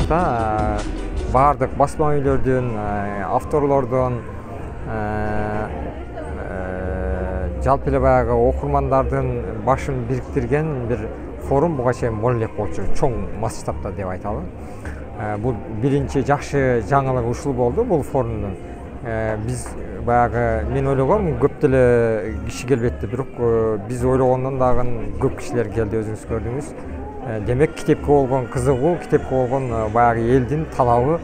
да баардык басма үйлөрдүн, авторлордун, жалпы эле баягы окурмандардын башын бириктирген бир форум буга чейин боло элек болчу, чоң масштабта деп айталы. Бул биринчи жакшы жаңылык ушул болду бул форумдун. Биз баягы мен ойлогом көп деле киши келбетти, бирок биз ойлогондон дагы көп кишилер келди, өзүңүз көрдүңүз. Демек китепке болгон кызыгуу, китепке болгон баягы элдин талабы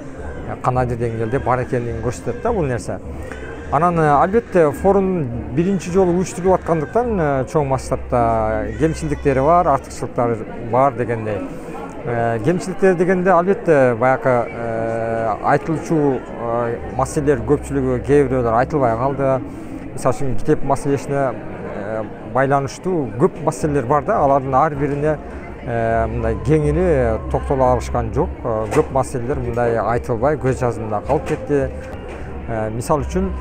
канайдыр деңгээлде бар экенин көрсөтөт да бул нерсе. Анан албетте форум биринчи жолу уюштурулуп аткандыктан чоң масштабта кемчиликтери бар, артыкчылыктары бар дегендей. Кемчиликтер дегенде албетте баягы айтылчу маселелер көпчүлүгү кээ бирөөлөр айтылбай калды. Мисалы үчүн китеп маселесине байланыштуу көп маселелер бар да, алардын ар бирине мындай кеңири токтоло алышкан жок. Көп маселелер мындай айтылбай көз жазымында калып кетти. Мисалы үчүн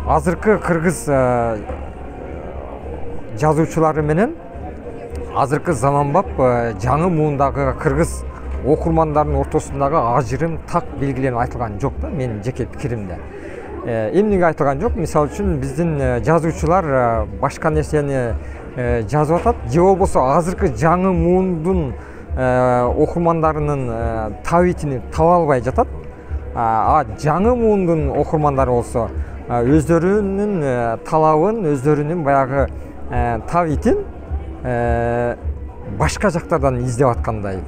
азыркы кыргыз жазуучулары менен азыркы заманбап жаңы муундагы кыргыз окурмандардын ортосундагы ажырым так белгиленип айтылган жок да, менин жеке пикиримде. Эмнеге айтылган жок? Мисалы үчүн биздин жазуучулар башка нерсени жазып атат, же болбосо азыркы жаңы муундун окурмандарынын табитин таба албай жатат. Жаңы муундун окурмандары болсо өздөрүнүн талабын, өздөрүнүн баягы табитин башка жактардан издеп аткандай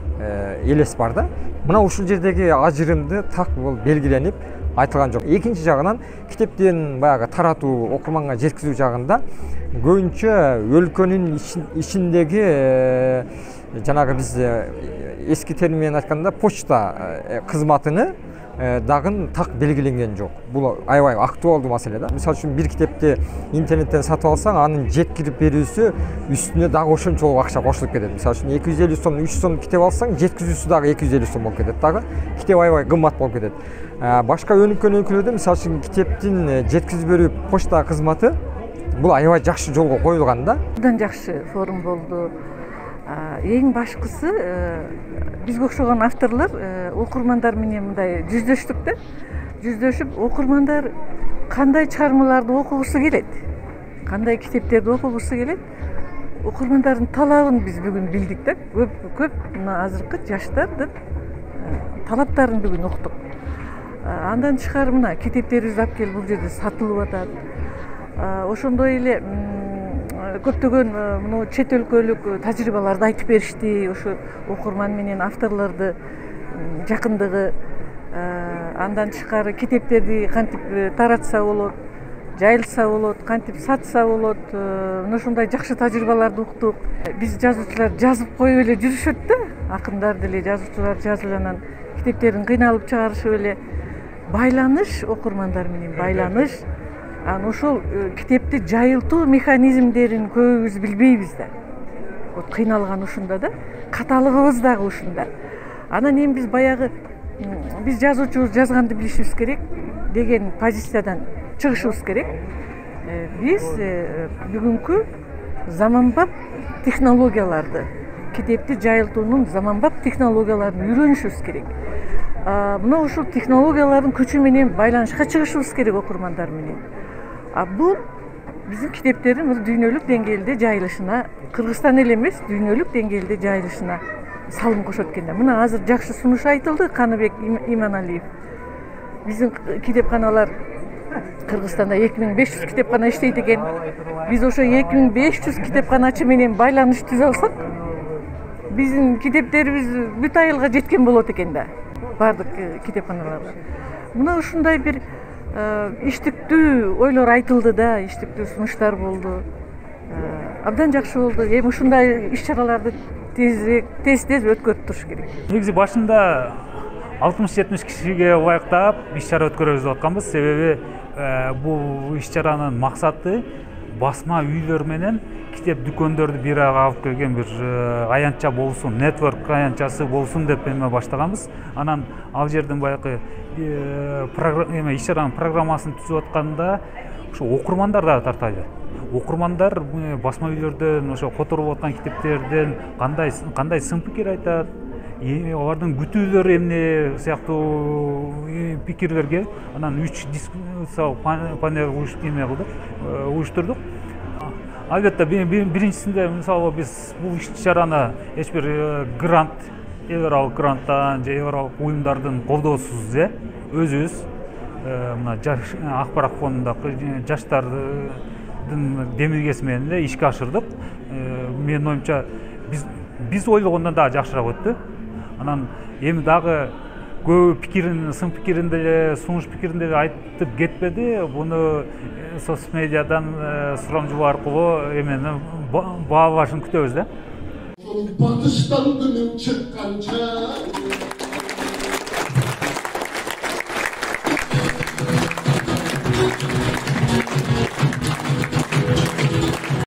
элес бар да. Мына ушул жердеги ажырымды так бул белгиленип айтылган жок. Экинчи жагынан китептин баягы таратуу, окурманга жеткизүү жагында көбүнчө өлкөнүн ичиндеги жанагы биз эски термин менен айтканда почта кызматыны дагы так белгиленген жок. Бул аябай актуалдуу маселе да. Мисалы үчүн бир китепти интернеттен сатып алсаң, анын жеткирип берүүсү үстүнө дагы ошончолук акча кошулуп кетет. Мисалы үчүн 250 сом, 300 сом китеп алсаң, жеткизүүсү дагы 250 сом болуп кетет дагы. Китеп аябай кымбат болуп кетет. Башка өнүккөн өлкөлөрдө мисалы үчүн китептин жеткизип берүү почта кызматы бул аябай жакшы жолго коюлган да. Абдан жакшы форум болду. Эң башкысы бизге окшогон авторлор окурмандар менен мындай жүздөштүк да. Жүздөшүп, окурмандар кандай чыгармаларды окугусу келет, кандай китептерди окугусу келет, окурмандардын талабын биз бүгүн билдик да. Көп мына азыркы жаштардын талаптарын бүгүн уктук. Андан тышкары мына китептерибизди алып келип бул жерде сатылып атат. Ошондой эле көптөгөн мына чет өлкөлүк тажрыйбаларды айтып беришти. Ошо окурман менен авторлорду жакындыгы. Андан тышкары китептерди кантип таратса болот, жайылса болот, кантип сатса болот. Мына ушундай жакшы тажрыйбаларды уктук. Биз жазуучулар жазып коюп эле жүрүшөт да. Акындар деле жазуучулар жазып анан китептерин кыйналып чыгарышып эле. Байланыш, окурмандар менен байланыш. Ошол китепти жайылтуу механизмдерин көбүбүз билбейбиз да. Вот кыйналган ушунда да, каталыгыбыз дагы ушунда. Анан эми биз баягы биз жазуучубуз жазганды билишибиз керек деген позициядан чыгышыбыз керек. Биз бүгүнкү заманбап технологияларды, китепти жайылтуунун заманбап технологияларын үйрөнүшүбүз керек. Мына ушул технологиялардын күчү менен байланышка чыгышыбыз керек окурмандар менен. Бул биздин китептердин дүйнөлүк деңгээлде жайылышына, Кыргызстан эле эмес, дүйнөлүк деңгээлде жайылышына салым кошот экен да. Мына азыр жакшы сунуш айтылды, Каныбек Иманалиев. Биздин китепканалар Кыргызстанда 2500 китепкана иштейт экен. Биз ошо 2500 китепканачы менен байланыш түзө алсак, биздин китептерибиз бүт айылга жеткен болот экен да. Бардык китепканаларга. Мына ушундай бир иштиктүү ойлор айтылды да, иштиктүү сунуштар болду. Абдан жакшы болду. Эми ушундай иш-чараларды тез өткөрүп туруш керек. Негизи башында 60-70 кишиге ылайыктап иш-чара өткөрөбүз деп атканбыз. Себеби бул иш-чаранын максаты басма үйлөр менен китеп дүкөндөрдү бир арага алып келген бир аянтча болсун, нетворк аянтчасы болсун деп баштаганбыз. Анан ал жерден баягы иш-чаранын программасын түзүп атканда ошо окурмандар да тартайлы. Окурмандар басма үйлөрдөн ошо которуп аткан китептерден кандай сын пикир айтат, алардын күтүүлөрү эмне сыяктуу пикирлерге анан 3 дискуссиялык панель уюштурдук. Албетте биринчисинде мисалы биз бул иш-чараны эч бир грант, эл аралык гранттан же эл аралык уюмдардын колдоосуз өзүбүз мына акбарат фондундагы жаштардын демилгеси менен эле ишке ашырдык. Менин оюмча биз ойлогондон дагы жакшыраак өттү. Анан эми дагы көбү пикирин, сын пикирин деле, сунуш пикирин деле айтып кетпеди. Буну соцмедиадан сурамжылоо аркылуу эменин баалашын күтөбүз да.